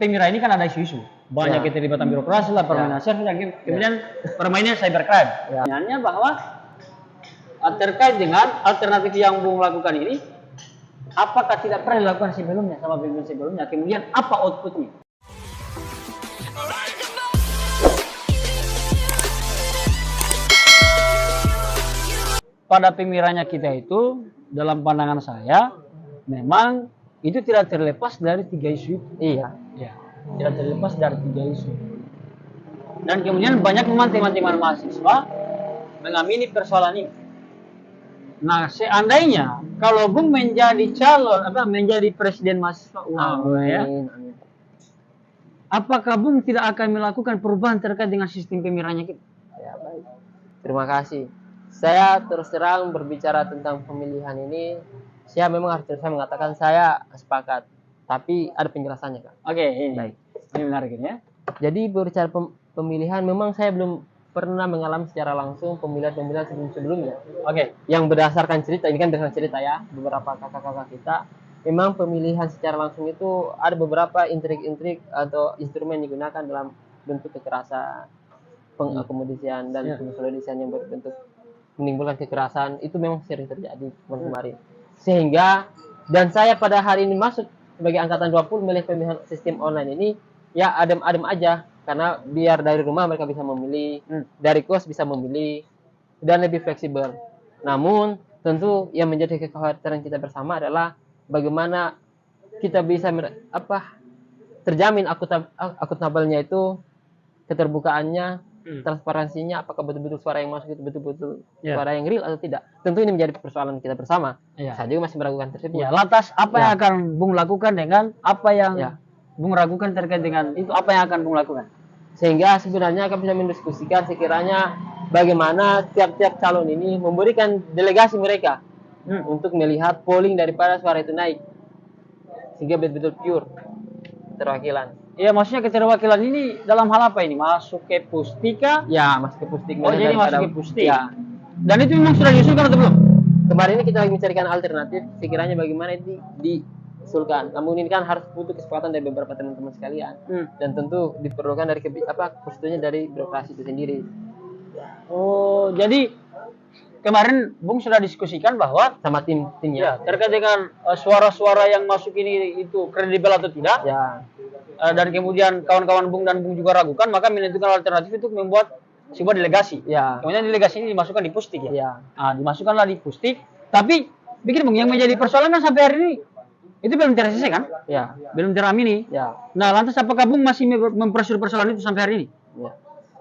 Pemira ini kan ada isu-isu, banyak keterlibatan birokrasi lah, permainan server, kemudian permainan cybercrime. Pertanyaannya bahwa terkait dengan alternatif yang Bung lakukan ini, apakah tidak pernah dilakukan sebelumnya sama pemimpin sebelumnya? Kemudian apa outputnya? Pada pemiranya kita itu, dalam pandangan saya, memang itu tidak terlepas dari 3 isu itu. Iya. Tidak terlepas dari 3 isu. Dan kemudian banyak memang teman-teman mahasiswa mengamini persoalan ini. Nah, seandainya kalau Bung menjadi calon menjadi presiden mahasiswa apakah Bung tidak akan melakukan perubahan terkait dengan sistem pemiranya kita? Ya, baik. Terima kasih. Saya terus terang berbicara tentang pemilihan ini, saya memang harus mengatakan saya sepakat, tapi ada penjelasannya, Kak. Oke, ini. Baik. Ini menarik ini ya. Jadi berbicara pemilihan, memang saya belum pernah mengalami secara langsung pemilihan-pemilihan sebelum-sebelumnya. Oke. Yang berdasarkan cerita, ini kan berdasarkan cerita ya, beberapa kakak-kakak kita, memang pemilihan secara langsung itu ada beberapa intrik-intrik atau instrumen yang digunakan dalam bentuk kekerasan, pengakomodisian dan pengesolidasian yang berbentuk menimbulkan kekerasan, itu memang sering terjadi kemarin. Sehingga, dan saya pada hari ini masuk sebagai angkatan 20 milih pemilihan sistem online ini, ya adem-adem aja, karena biar dari rumah mereka bisa memilih, dari kos bisa memilih, dan lebih fleksibel. Namun tentu yang menjadi kekhawatiran kita bersama adalah bagaimana kita bisa terjamin akuntabelnya itu, keterbukaannya, transparansinya, apakah betul-betul suara yang masuk itu betul-betul suara yang real atau tidak. Tentu ini menjadi persoalan kita bersama. Saya juga masih meragukan tersebut. Lantas apa yang akan Bung lakukan dengan apa yang Bung ragukan terkait dengan itu? Apa yang akan Bung lakukan? Sehingga sebenarnya kami bisa mendiskusikan sekiranya bagaimana tiap-tiap calon ini memberikan delegasi mereka untuk melihat polling daripada suara itu naik, sehingga betul-betul pure keterwakilan. Iya, maksudnya keterwakilan ini dalam hal apa ini? Masuk ke Pustika? Ya, masuk ke Pustik. Oh, jadi masuk ke Pustik. Ya. Dan itu memang sudah diusulkan atau belum? Kemarin ini kita lagi mencarikan alternatif, sekiranya bagaimana itu diusulkan. Namun ini kan harus butuh kesepakatan dari beberapa teman-teman sekalian. Dan tentu diperlukan dari persetujuan dari birokrasi itu sendiri. Oh, jadi kemarin Bung sudah diskusikan bahwa sama timnya terkait dengan suara-suara yang masuk ini itu kredibel atau tidak. Ya. Dan kemudian kawan-kawan Bung dan Bung juga ragukan, maka menentukan alternatif itu membuat sebuah delegasi. Ya. Kemudian delegasi ini dimasukkan di Pustik ya. Ya. Nah, dimasukkanlah di Pustik. Tapi pikir Bung, yang menjadi persoalan kan sampai hari ini itu belum terselesaikan? Ya. Belum teramini. Ya. Nah, lantas apakah Bung masih mempersulit persoalan itu sampai hari ini? Ya.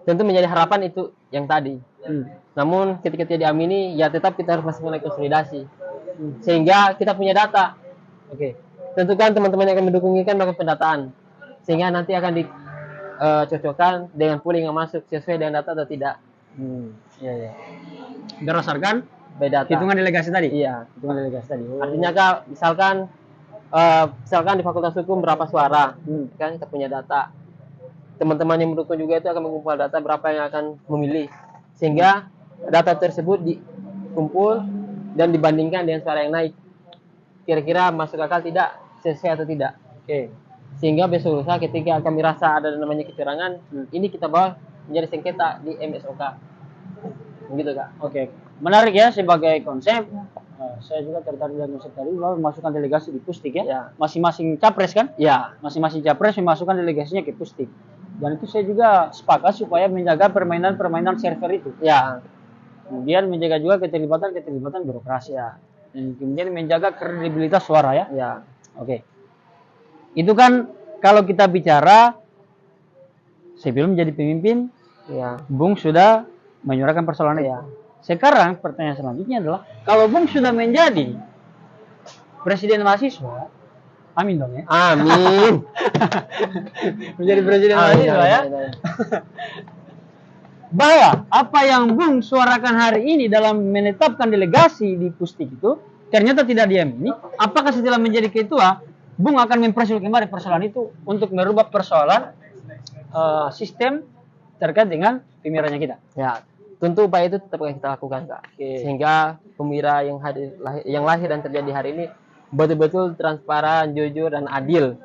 Tentu menjadi harapan itu yang tadi. Namun ketika tidak diamini, ya tetap kita harus masih mulai konsolidasi. Sehingga kita punya data. Oke. Tentu kan teman-teman yang akan mendukung ini kan melakukan pendataan. Sehingga nanti akan dicocokkan dengan polling yang masuk sesuai dengan data atau tidak. Iya. Berdasarkan data. Hitungan delegasi tadi? Iya. Hitungan delegasi tadi. Oh. Artinya Kak, misalkan di Fakultas Hukum berapa suara, kan kita punya data. Teman-teman yang mendukung juga itu akan mengumpulkan data berapa yang akan memilih. Sehingga data tersebut dikumpul dan dibandingkan dengan suara yang naik. Kira-kira masuk akal tidak, sesuai atau tidak. Oke. Sehingga besok lusa ketika kami rasa ada namanya kecurangan, ini kita bawa menjadi sengketa di MSOK. Begitu Kak. Oke. Menarik ya sebagai konsep. Saya juga tertarik dengan konsep tadi bahwa memasukkan delegasi di Pustik ya. Masing-masing capres kan? Ya. Masing-masing capres memasukkan delegasinya ke Pustik. Dan itu saya juga sepakat supaya menjaga permainan server itu. Ya. Kemudian menjaga juga keterlibatan birokrasi ya. Dan kemudian menjaga kredibilitas suara ya. Ya. Oke. Itu kan kalau kita bicara sebelum menjadi pemimpin, Bung sudah menyuarakan persoalan itu. Sekarang pertanyaan selanjutnya adalah kalau Bung sudah menjadi presiden mahasiswa, amin dong ya. Amin. Menjadi presiden mahasiswa ya. Bahwa apa yang Bung suarakan hari ini dalam menetapkan delegasi di Pustik itu ternyata tidak diamini. Apakah setelah menjadi ketua Bung akan mempersulit kembali persoalan itu untuk merubah persoalan sistem terkait dengan pemiranya kita? Ya, tentu upaya itu tetap akan kita lakukan Kak. Sehingga pemira yang lahir dan terjadi hari ini betul-betul transparan, jujur dan adil.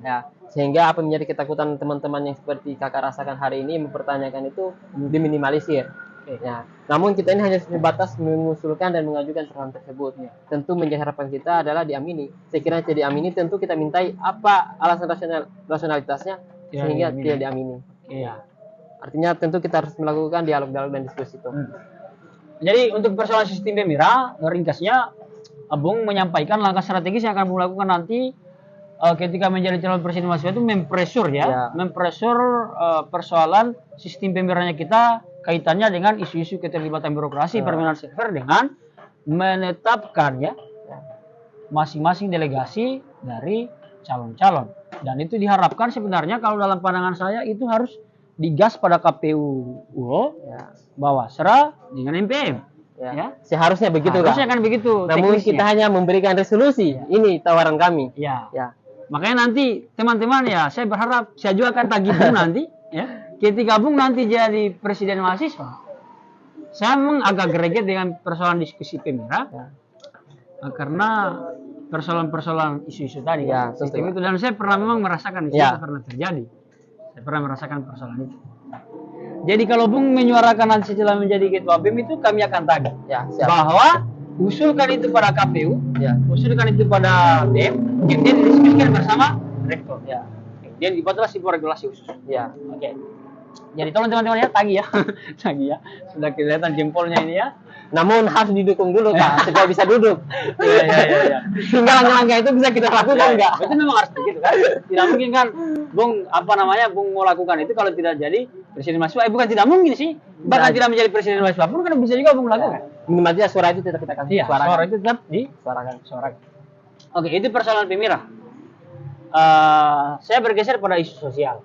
Ya, Sehingga apa menjadi ketakutan teman-teman yang seperti kakak rasakan hari ini mempertanyakan itu diminimalisir. Ya, namun kita ini hanya sebatas mengusulkan dan mengajukan saran tersebut. Tentu menjadi harapan kita adalah diamini. Sekiranya tidak diamini, tentu kita mintai apa alasan rasionalitasnya sehingga tidak diamini. Ya. Artinya tentu kita harus melakukan dialog-dialog dan diskusi itu. Jadi untuk persoalan sistem Pemira, ringkasnya Bung menyampaikan langkah strategis yang akan Bung lakukan nanti ketika menjadi calon presiden mahasiswa itu mempresur mempresur persoalan sistem Pemiranya kita kaitannya dengan isu-isu keterlibatan birokrasi permainan server dengan menetapkan masing-masing delegasi dari calon-calon, dan itu diharapkan sebenarnya kalau dalam pandangan saya itu harus digas pada KPU Bawasra dengan MPM. Seharusnya begitu. Harusnya kan begitu. Namun kita hanya memberikan resolusi. Ini tawaran kami. Makanya nanti teman-teman saya berharap saya juga akan tagih Bung nanti ketika Bung nanti jadi presiden mahasiswa. Saya memang agak greget dengan persoalan diskusi Pemira karena persoalan-persoalan isu-isu tadi sistem itu, dan saya pernah memang merasakan itu pernah terjadi. Saya pernah merasakan persoalan itu. Jadi kalau Bung menyuarakan nanti setelah menjadi ketua BEM itu kami akan tagih bahwa usulkan itu pada KPU, usulkan itu pada BEM, kemudian didiskusikan bersama rektor. Kemudian dibuatlah sebuah regulasi khusus. Oke. Jadi tolong teman-teman tagih tagih sudah kelihatan jempolnya ini Namun harus didukung dulu Kak, supaya bisa duduk. Hingga langkah-langkah itu bisa kita lakukan enggak? Itu memang harus begitu kan. Tidak mungkin kan Bung Bung mau lakukan itu kalau tidak jadi presiden mahasiswa. Bukan tidak mungkin sih. Bahkan tidak menjadi presiden mahasiswa pun kan bisa juga Bung lakukan. Minimalnya suara itu tetap kita kasih. Suara itu tetap disuarakan. Oke, itu persoalan Pemira. Saya bergeser pada isu sosial.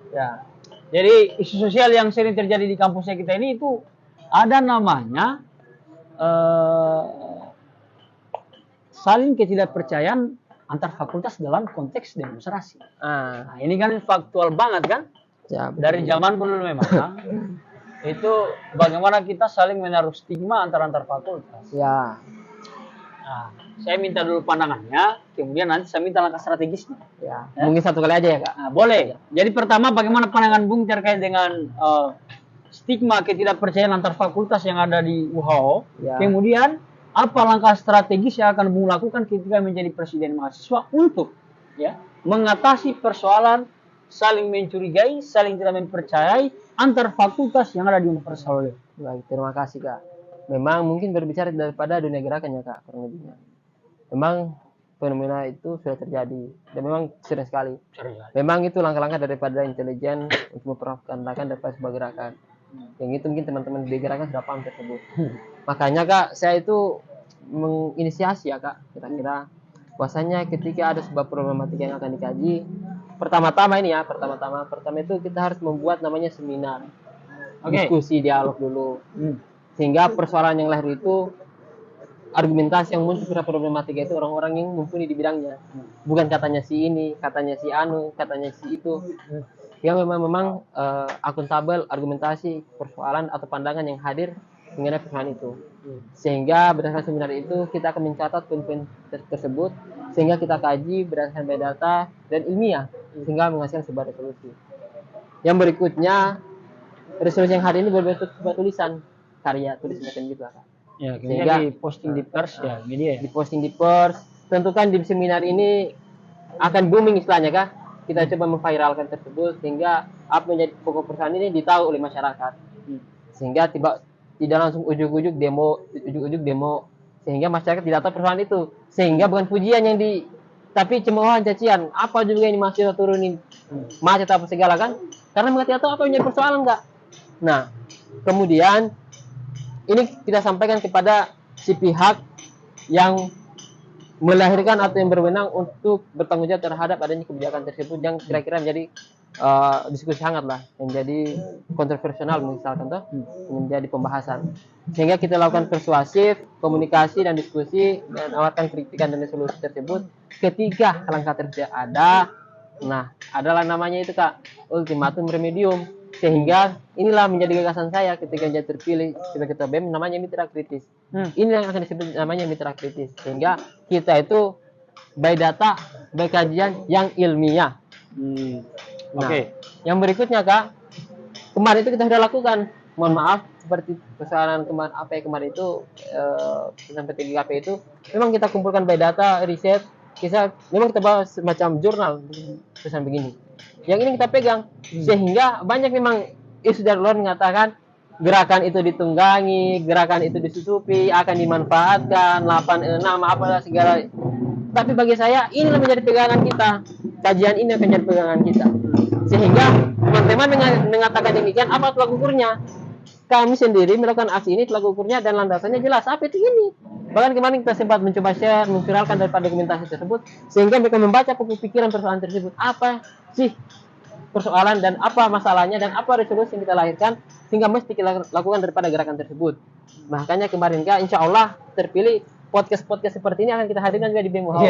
Jadi isu sosial yang sering terjadi di kampusnya kita ini itu ada namanya saling ketidakpercayaan antar fakultas dalam konteks demonstrasi. Nah, ini kan faktual banget kan? Dari zaman dulu memang. Itu bagaimana kita saling menaruh stigma antar fakultas. Nah, saya minta dulu pandangannya, kemudian nanti saya minta langkah strategisnya. Mungkin satu kali aja ya Kak. Boleh. Jadi pertama bagaimana pandangan Bung terkait dengan stigma ketidakpercayaan antar fakultas yang ada di UHO. Kemudian apa langkah strategis yang akan Bung lakukan ketika menjadi presiden mahasiswa untuk mengatasi persoalan saling mencurigai, saling tidak mempercayai antar fakultas yang ada di Universitas. Baik, terima kasih Kak. Memang mungkin berbicara daripada dunia gerakan ya Kak, kurang lebihnya. Memang fenomena itu sudah terjadi dan memang sering sekali. Memang itu langkah-langkah daripada intelijen untuk memperkenalkan daripada sebuah gerakan. Yang itu mungkin teman-teman di gerakan sudah paham tersebut. Makanya Kak, saya itu menginisiasi ya Kak, kira-kira bahwasanya ketika ada sebuah problematika yang akan dikaji, pertama itu kita harus membuat namanya seminar, diskusi, dialog dulu, sehingga persoalan yang lahir itu argumentasi yang muncul pada problematika itu orang-orang yang mumpuni di bidangnya, bukan katanya si ini, katanya si anu, katanya si itu. Yang memang akuntabel argumentasi persoalan atau pandangan yang hadir mengenai persoalan itu. Sehingga berdasarkan seminar itu kita akan mencatat poin-poin tersebut, sehingga kita kaji berdasarkan data dan ilmiah sehingga menghasilkan sebuah resolusi. Yang berikutnya, resolusi yang hari ini berbentuk sebuah tulisan karya tulis macam gitu Kak. Sehingga diposting di pers media. Diposting di pers. Tentukan di seminar ini akan booming istilahnya Kak. Kita coba memviralkan tersebut sehingga apa menjadi pokok persoalan ini ditahu oleh masyarakat. Sehingga tidak langsung ujuk-ujuk demo, sehingga masyarakat tidak tahu persoalan itu. Sehingga bukan pujian yang tapi cemoohan, cacian. Apa juga ini mahasiswa turunin macet apa segala kan? Karena mereka tidak tahu apa yang menjadi persoalan Kak. Nah, kemudian ini kita sampaikan kepada si pihak yang melahirkan atau yang berwenang untuk bertanggung jawab terhadap adanya kebijakan tersebut yang kira-kira menjadi diskusi hangat lah, menjadi kontroversial misalkan menjadi pembahasan, sehingga kita lakukan persuasif, komunikasi dan diskusi dan awarkan kritikan dan solusi tersebut. Ketika langkah tersebut ada, nah adalah namanya itu Kak, ultimatum remedium. Sehingga inilah menjadi gagasan saya ketika menjadi terpilih sebagai ketua BEM, namanya mitra kritis. Ini yang akan disebut namanya mitra kritis. Sehingga kita itu by data, by kajian yang ilmiah. Hmm. Nah, Oke. yang berikutnya Kak, kemarin itu kita sudah lakukan. Mohon maaf, seperti persoalan kemarin apa ya kemarin itu sampai 3KP itu, memang kita kumpulkan by data, riset, memang kita bawa semacam jurnal tulisan begini. Yang ini kita pegang, sehingga banyak memang isu dari luar mengatakan gerakan itu ditunggangi, gerakan itu disusupi, akan dimanfaatkan, 86 apalah segala. Tapi bagi saya inilah menjadi pegangan kita. Kajian ini akan menjadi pegangan kita. Sehingga teman-teman mengatakan demikian, apa tolak ukurnya? Kami sendiri melakukan aksi ini tolak ukurnya dan landasannya jelas. Apa itu ini? Bahkan kemarin kita sempat mencoba share, memviralkan daripada dokumentasi tersebut, sehingga mereka membaca pikiran persoalan tersebut. Apa sih persoalan dan apa masalahnya dan apa resolusi yang kita lahirkan sehingga mesti kita lakukan daripada gerakan tersebut. Makanya kemarin Kak, insya Allah terpilih podcast seperti ini akan kita hadirkan juga di BEM Wow.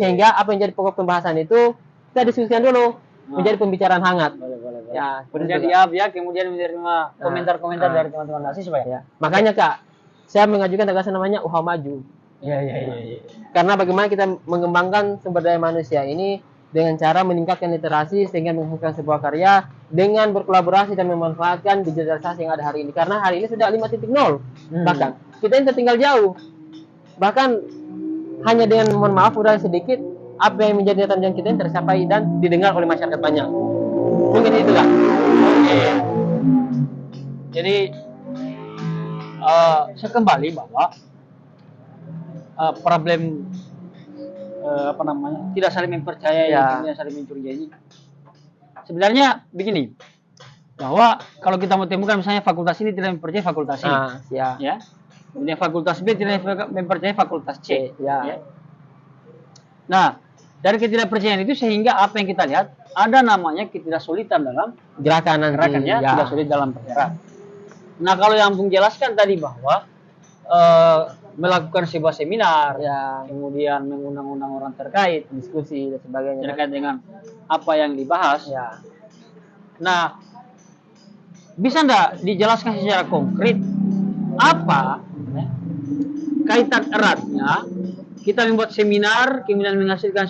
Sehingga apa yang jadi pokok pembahasan itu kita diskusikan dulu menjadi pembicaraan hangat. Boleh. Ya, Kemudian kemudian menerima komentar-komentar dari teman-teman mahasiswa ya. Makanya Kak, saya mengajukan gagasan namanya UHA Maju. Iya. Karena bagaimana kita mengembangkan sumber daya manusia ini dengan cara meningkatkan literasi sehingga menghasilkan sebuah karya dengan berkolaborasi dan memanfaatkan digitalisasi yang ada hari ini. Karena hari ini sudah 5.0 bahkan kita ini tertinggal jauh. Bahkan hanya dengan mohon maaf udah sedikit apa yang menjadi tantangan kita yang tercapai dan didengar oleh masyarakat banyak. Mungkin itu Kak. Oke. Jadi saya kembali bahwa problem apa namanya tidak saling mempercayai, kemudian saling mencurigai. Sebenarnya begini, bahwa kalau kita mau temukan misalnya fakultas ini tidak mempercayai fakultas ini, ya. Kemudian fakultas B tidak mempercayai fakultas C, ya. Nah, dari ketidakpercayaan itu sehingga apa yang kita lihat ada namanya ketidaksolitan dalam gerakannya, tidak sulit dalam bergerak. Nah, kalau yang Bung jelaskan tadi bahwa melakukan sebuah seminar, kemudian mengundang-undang orang terkait, diskusi dan sebagainya terkait dengan apa yang dibahas. Nah, bisa enggak dijelaskan secara konkret apa kaitan eratnya kita membuat seminar, kemudian menghasilkan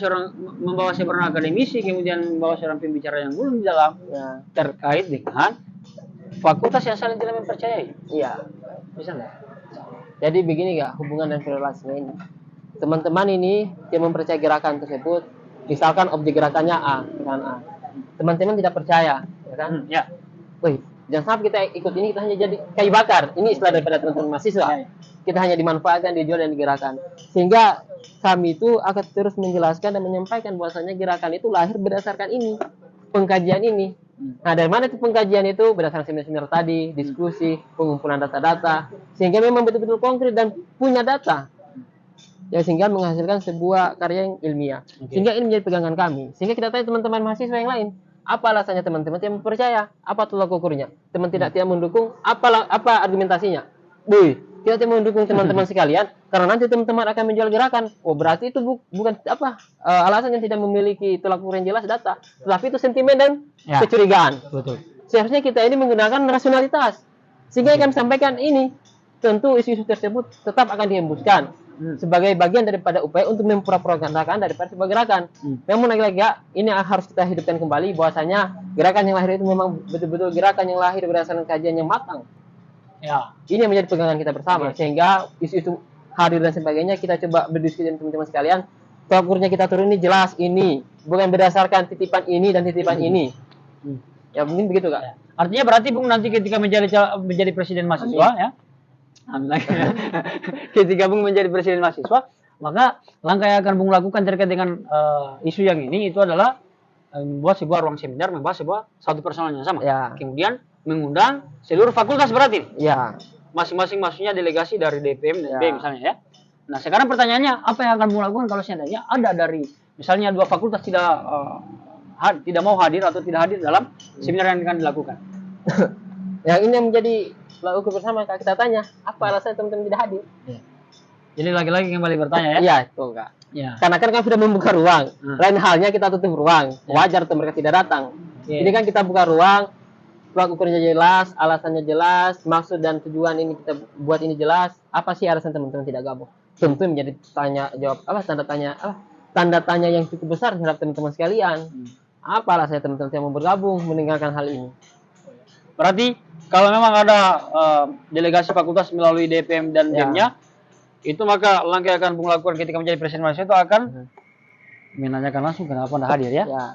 membawa seorang akademisi, kemudian membawa seorang pembicara yang belum di dalam terkait dengan fakultas yang saling tidak mempercayai. Iya, bisa enggak? Jadi begini Kak, hubungan dan korelasinya ini. Teman-teman ini yang mempercayai gerakan tersebut, misalkan objek gerakannya A, dengan A. Teman-teman tidak percaya, ya kan? Wih, jangan sampai kita ikut ini kita hanya jadi kayu bakar. Ini istilah daripada teman-teman mahasiswa. Kita hanya dimanfaatkan, dijual dan digerakkan. Sehingga kami itu akan terus menjelaskan dan menyampaikan bahwasanya gerakan itu lahir berdasarkan ini, pengkajian ini. Nah, dari mana itu pengkajian itu? Berdasarkan seminar tadi, diskusi, pengumpulan data-data, sehingga memang betul-betul konkret dan punya data, ya sehingga menghasilkan sebuah karya yang ilmiah. Sehingga ini menjadi pegangan kami. Sehingga kita tanya teman-teman mahasiswa yang lain, apa alasannya teman-teman tidak percaya? Apa tolak ukurnya? Teman tidak mendukung? Apa argumentasinya? Kita tidak mendukung teman-teman sekalian karena nanti teman-teman akan menjual gerakan. Oh, berarti itu bukan alasan yang tidak memiliki tolak ukur yang jelas data, tetapi itu sentimen dan kecurigaan. Betul. Seharusnya kita ini menggunakan rasionalitas. Sehingga kami sampaikan ini, tentu isu-isu tersebut tetap akan dihembuskan sebagai bagian daripada upaya untuk mempropagandakan daripada sebuah gerakan. Namun lagi-lagi ini harus kita hidupkan kembali bahwasanya gerakan yang lahir itu memang betul-betul gerakan yang lahir berdasarkan kajian yang matang. Ini yang menjadi pegangan kita bersama, sehingga isu-isu hadir dan sebagainya kita coba berdiskusi dengan teman-teman sekalian. Tolak ukurnya kita turun ini jelas ini, bukan berdasarkan titipan ini dan titipan ini. Ya mungkin begitu Kak. Artinya berarti Bung nanti ketika menjadi presiden mahasiswa ya. Ketika Bung menjadi presiden mahasiswa, maka langkah yang akan Bung lakukan terkait dengan isu yang ini itu adalah membuat sebuah ruang seminar membahas satu persoalan yang sama. Kemudian mengundang seluruh fakultas berarti. Masing-masing maksudnya delegasi dari DPM dan B misalnya ya. Nah, sekarang pertanyaannya apa yang akan Bung lakukan kalau seandainya ada dari misalnya dua fakultas tidak mau hadir atau tidak hadir dalam seminar yang akan dilakukan. Yang ini yang menjadi ukur bersama Kak, kita tanya apa alasan teman-teman tidak hadir. Jadi lagi-lagi kembali bertanya ya. Iya, itu Kak. Karena kan kami sudah membuka ruang. Lain halnya kita tutup ruang. Wajar tuh mereka tidak datang. Ini kan kita buka ruang, tolak ukurnya jelas, alasannya jelas, maksud dan tujuan ini kita buat ini jelas. Apa sih alasan teman-teman tidak gabung? Tentu menjadi tanda tanya yang cukup besar terhadap teman-teman sekalian. Apalah saya teman-teman yang mau bergabung meninggalkan hal ini. Berarti kalau memang ada delegasi fakultas melalui DPM dan Ya. BEM-nya, itu maka langkah yang akan Bung lakukan ketika menjadi presiden mahasiswa itu akan menanyakan langsung kenapa Anda hadir ya? Ya.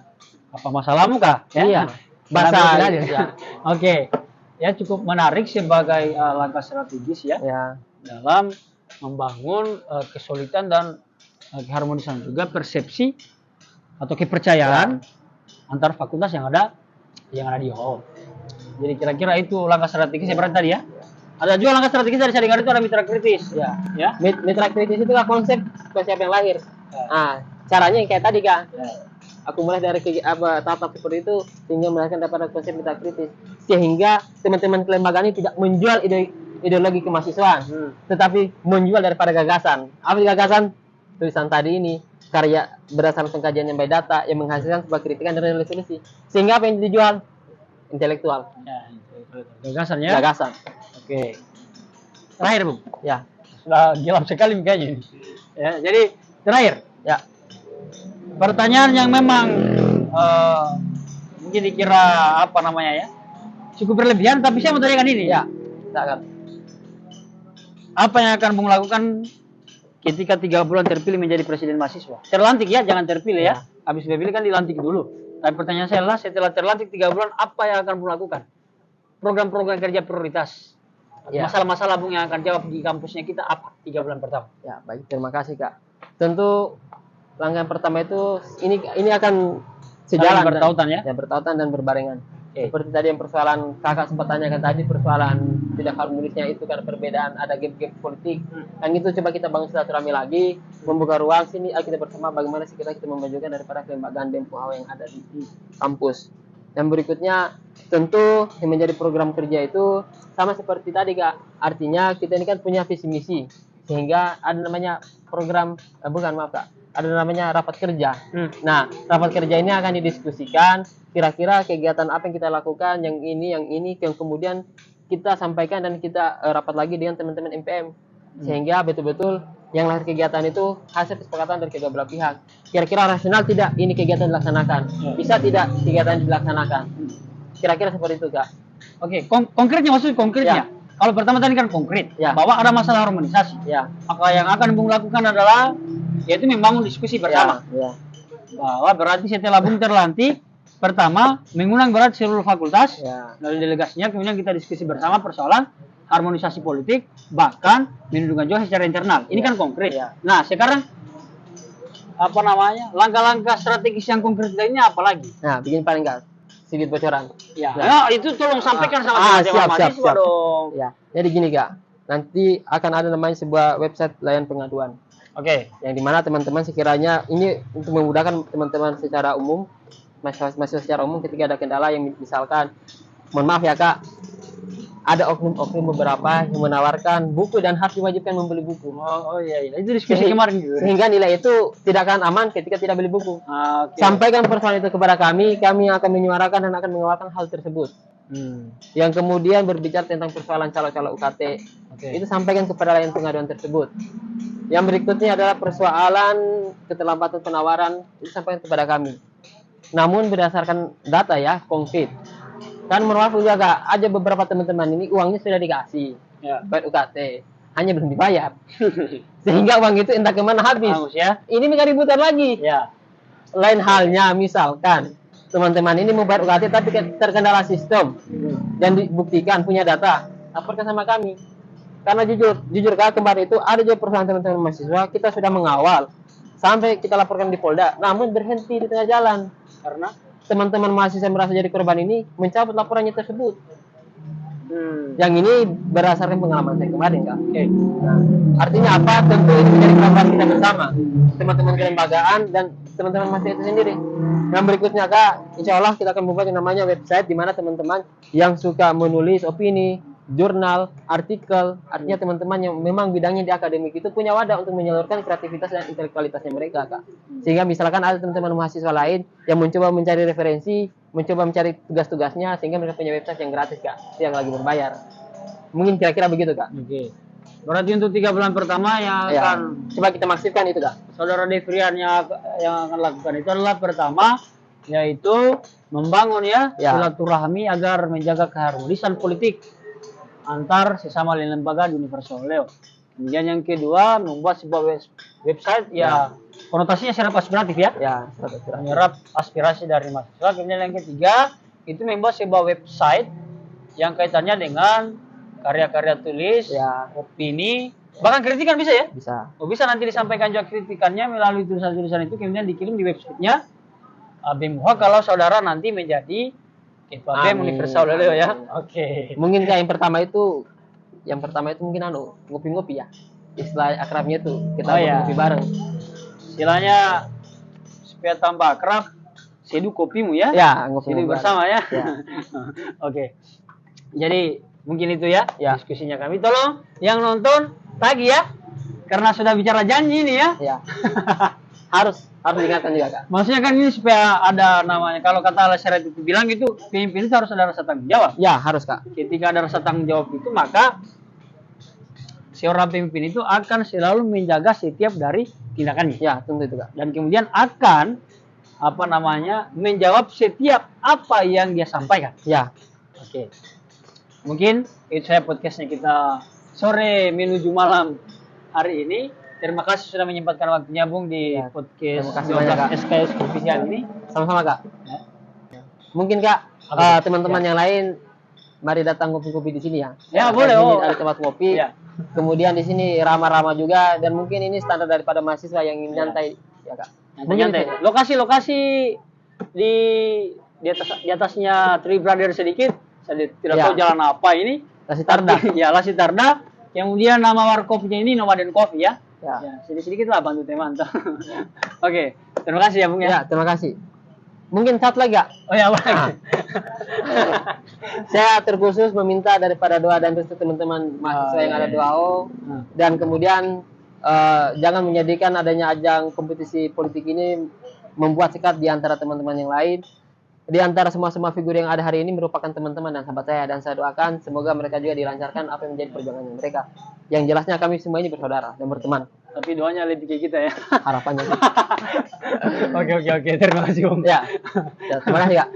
Apa masalahmu kah? Ya? Iya. Kenapa Bahasa tidak hadir? ya. Oke. Ya cukup menarik sebagai langkah strategis ya Ya. dalam membangun kesulitan dan keharmonisan juga persepsi atau kepercayaan antar fakultas yang ada di hall. Jadi kira-kira itu langkah strategis yang berarti tadi ya. Ada juga langkah strategis dari Saringan itu ada mitra kritis. Ya. Ya. Mitra kritis itu kan konsep yang lahir. Nah, caranya yang kayak tadi Kak. Aku mulai dari tahap-tahap seperti itu sehingga melahirkan dapat konsep mitra kritis. Sehingga teman-teman kelembagaan ini tidak menjual ideologi kemahasiswaan, tetapi menjual daripada gagasan. Apa gagasan? Tulisan tadi ini karya berdasarkan pengkajian yang by data yang menghasilkan sebuah kritikan dan resolusi. Sehingga apa yang dijual? Intelektual. Ya, gagasannya. Gagasan. Oke. Terakhir, Bung. Ya. Sudah gelap sekali kayaknya ini. Ya, jadi terakhir, Ya. pertanyaan yang memang mungkin dikira apa namanya ya, cukup berlebihan, tapi saya mau tanyakan ini. Ya. Silakan. Apa yang akan Bung lakukan ketika 3 bulan terpilih menjadi presiden mahasiswa? Terlantik ya, jangan terpilih ya. Habis terpilih kan dilantik dulu. Tapi pertanyaan saya adalah setelah terlantik 3 bulan, apa yang akan Bung lakukan? Program-program kerja prioritas. Ya. Masalah-masalah Bung yang akan jawab di kampusnya kita apa 3 bulan pertama? Ya, baik. Terima kasih, Kak. Tentu langkah yang pertama itu ini akan sejalan Saling bertautan ya? Ya, bertautan dan berbarengan. Oke. Seperti tadi yang persoalan Kakak sempat tanyakan tadi, persoalan tidak harmonisnya itu karena perbedaan, ada gap-gap politik. Dan itu coba kita bangun silaturahmi lagi, membuka ruang sini, ayo kita bersama bagaimana sih kita memajukan daripada kelembagaan BEM Puhao yang ada di kampus. Dan berikutnya tentu yang menjadi program kerja itu sama seperti tadi Kak. Artinya kita ini kan punya visi misi, sehingga ada namanya program ada namanya rapat kerja. Nah, rapat kerja ini akan didiskusikan kira-kira kegiatan apa yang kita lakukan, yang ini yang kemudian kita sampaikan dan kita rapat lagi dengan teman-teman MPM, sehingga betul-betul yang lahir kegiatan itu hasil kesepakatan dari kedua belah pihak. Kira-kira rasional tidak ini kegiatan dilaksanakan, bisa tidak kegiatan dilaksanakan. Kira-kira seperti itu Kak. Oke, konkretnya maksudnya konkretnya. Ya. Kalau pertama tadi kan konkret, Ya. bahwa ada masalah harmonisasi. Ya. Maka yang akan Bung lakukan adalah yaitu membangun diskusi bersama. Ya. Bahwa berarti setelah Bung terlantik, pertama mengundang berarti seluruh fakultas Ya. dari delegasinya, kemudian kita diskusi bersama persoalan harmonisasi politik, bahkan melindungi juga secara internal. Ini kan konkret. Ya. Nah, sekarang apa namanya? Langkah-langkah strategis yang konkret lainnya apa lagi? Nah, bikin paling Kak sedikit bocoran. Ya, Ya. itu tolong sampaikan sama teman-teman siap, mahasiswa dong. Ya, jadi gini Kak, nanti akan ada namanya sebuah website layanan pengaduan, Oke. yang dimana teman-teman sekiranya ini untuk memudahkan teman-teman secara umum, mahasiswa secara umum ketika ada kendala yang misalkan, mohon maaf ya Kak, ada oknum-oknum beberapa yang menawarkan buku dan harus diwajibkan membeli buku. Oh iya, itu diskusi kemarin juga. Sehingga nilai itu tidak akan aman ketika tidak beli buku. Oke. Sampaikan persoalan itu kepada kami akan menyuarakan dan akan mengawalkan hal tersebut. Yang kemudian berbicara tentang persoalan calon-calon UKT, itu sampaikan kepada layanan pengaduan tersebut. Yang berikutnya adalah persoalan keterlambatan penawaran, itu sampaikan kepada kami. Namun berdasarkan data ya, konkret. Kan mohon maaf juga Kak, ada beberapa teman-teman ini uangnya sudah dikasih, Ya. buat UKT, hanya belum dibayar. Sehingga uang itu entah kemana habis. Bagus ya. Ini mereka ributan lagi. Ya. Lain halnya misalkan teman-teman ini mau bayar UKT tapi terkendala sistem dan dibuktikan punya data, laporkan sama kami. Karena jujur Kak, kemarin itu ada juga perusahaan teman-teman mahasiswa kita sudah mengawal sampai kita laporkan di Polda, namun berhenti di tengah jalan Karena teman-teman mahasiswa merasa jadi korban ini mencabut laporannya tersebut. Yang ini berdasarkan pengalaman saya kemarin Kak. Nah, artinya apa? Tentu ini menjadi pelajaran kita bersama, teman-teman kelembagaan dan teman-teman mahasiswa itu sendiri. Yang berikutnya Kak, insya Allah kita akan membuat yang namanya website di mana teman-teman yang suka menulis opini, jurnal, artikel, artinya teman-teman yang memang bidangnya di akademik itu punya wadah untuk menyalurkan kreativitas dan intelektualitasnya mereka Kak. Sehingga misalkan ada teman-teman mahasiswa lain yang mencoba mencari referensi, mencoba mencari tugas-tugasnya, sehingga mereka punya website yang gratis Kak, yang lagi berbayar. Mungkin kira-kira begitu Kak. Oke. Berarti untuk 3 bulan pertama yang Ya. akan Coba kita maksifkan itu Kak. Saudara Devrian yang akan lakukan itu adalah pertama yaitu membangun ya, Ya. silaturahmi agar menjaga keharmonisan politik antar sesama lembaga di Universal Leo. Kemudian yang kedua, membuat sebuah website ya, konotasinya serap aspiratif ya, Ya, satu menyerap aspirasi dari mahasiswa. Kemudian yang ketiga, itu membuat sebuah website yang kaitannya dengan karya-karya tulis, Ya. opini, bahkan kritikan bisa ya. bisa. Oh, bisa nanti disampaikan juga kritikannya melalui tulisan-tulisan itu, kemudian dikirim di websitenya BEM UHA kalau saudara nanti menjadi ketua BEM Amin. Universal Leo ya. Oke. Mungkin kayak yang pertama itu mungkin ngopi-ngopi ya. Istilah akrabnya itu kita Oh, iya. ngopi bareng. Istilahnya supaya tambah akrab, seduh kopimu ya. Ya, ngopi Seduh bersama ya. Ya. Oke. Jadi mungkin itu ya, Ya. diskusinya kami. Tolong yang nonton tagih ya. Karena sudah bicara janji ini ya. Ya. harus diingatkan juga, Kak. Maksudnya kan ini supaya ada namanya. Kalau kata Lestari itu bilang gitu, pemimpin itu harus ada rasa tanggung jawab. Ya, harus, Kak. Ketika ada rasa tanggung jawab itu, maka seorang pemimpin itu akan selalu menjaga setiap dari tindakannya. Ya, tentu itu, Kak. Dan kemudian akan menjawab setiap apa yang dia sampaikan. Ya. Oke. Mungkin itu saya podcastnya kita sore menuju malam hari ini. Terima kasih sudah menyempatkan waktunya Bung di Ya, podcast terima kasih banyak, Kak. SKS Official ini. Sama-sama, Kak. Ya. Mungkin, Kak, Apa? teman-teman yang lain mari datang ngopi-ngopi di sini ya. Ya, Di boleh, sini oh. ada tempat ngopi. Ya. Kemudian di sini ramah-ramah juga dan mungkin ini standar daripada mahasiswa yang ingin Ya. nyantai, ya, Kak. Nyantai. Lokasi-lokasi di atasnya Three Brother sedikit. Saya tidak Ya. tahu jalan apa ini. Lasitarda. Ya, Lasitarda. Kemudian nama warkopnya ini Nomaden Coffee ya. Ya. Ya, sedikit-sedikit lah bantu teman. Oke, terima kasih ya Bung Ya, ya. terima kasih. Mungkin satu lagi, Kak. Oh ya, baik. Saya terkhusus meminta daripada doa dan restu teman-teman mahasiswa yang ada 2O dan kemudian jangan menjadikan adanya ajang kompetisi politik ini membuat sekat di antara teman-teman yang lain. Di antara semua figur yang ada hari ini merupakan teman-teman dan sahabat saya dan saya doakan semoga mereka juga dilancarkan apa yang menjadi perjuangan mereka. Yang jelasnya kami semua ini bersaudara dan berteman. Tapi doanya lebih kayak kita ya. Harapannya. Oke. Terima kasih Bung. Ya. Ya, terima kasih, Kak.